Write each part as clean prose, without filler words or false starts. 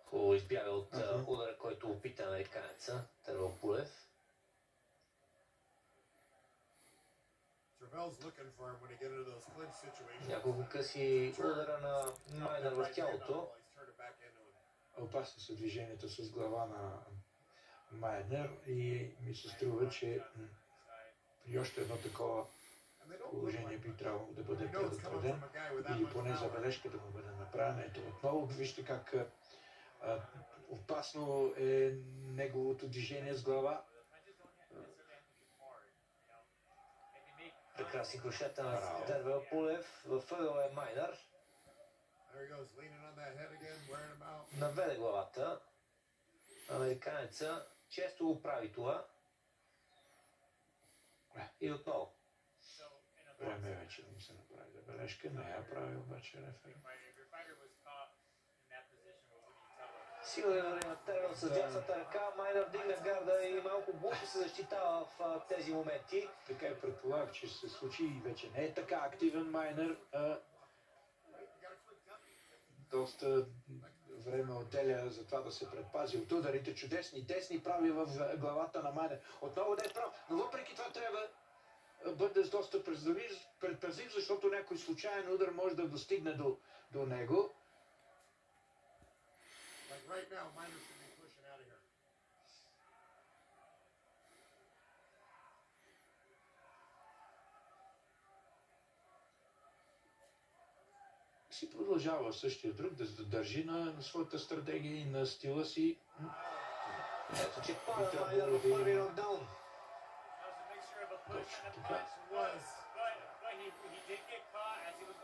Хубаво избяга от удара, който опита американеца Тервел Пулев. Няколко къси удара на Майнър в тялото. Опасно са движението с глава на Майнър и ми се струва, че при още едно такова положение би трябвало да бъде предупреден или поне забележка да му бъде направена. Ето отново вижте как опасно е неговото движение с глава. Прекрасни крушета на Тервел Пулев. Във ъгъла е Майнър. Наведе главата. Американеца често го прави това. И отново. Време вече да му се направи забележка. Не я прави обаче рефери. Силен на Тервел с дясната ръка. Майнър вдигна гарда и малко глупо се защитава в тези моменти. Така и предполагах, че ще се случи и вече не е така активен Майнър. Доста време отделя за това да се предпази от ударите. Чудесни десни прави в главата на Майнър. Отново да е прав, но въпреки това трябва бъде доста предпазлив, защото някой случайен удар може да достигне до него. Си продължава същия друг да държи на своята стратегия и на стила си. Ето, че пада Майнър в първи нокдаун. Точно така.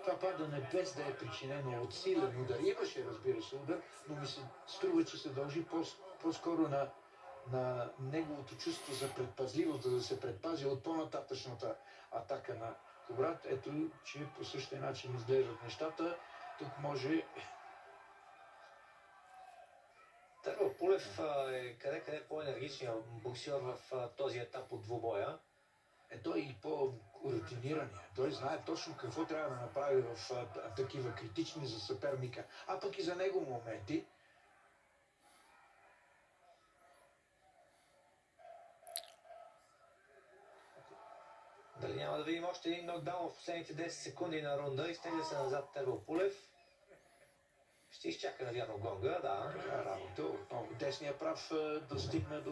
Това падане без да е причинено от силен удар. Имаше, разбира се, удар, но ми се струва, че се дължи по-скоро на неговото чувство за предпазливост, да се предпази от по-нататъчната атака на Кубрат. Ето, че по същия начин изглеждат нещата. Тук може... Тервел Пулев е къде по-енергичният боксер в този етап от двубоя. Той и по-рутинирания. Той знае точно какво трябва да направи в такива критични за съперника, а пък и за него моменти. Дали няма да видим още един нокдаун в последните 10 секунди на рунда? Изтегля се назад Тервел Пулев. Ще изчака навярно гонга, да. Работа. Отново десния прав достигна до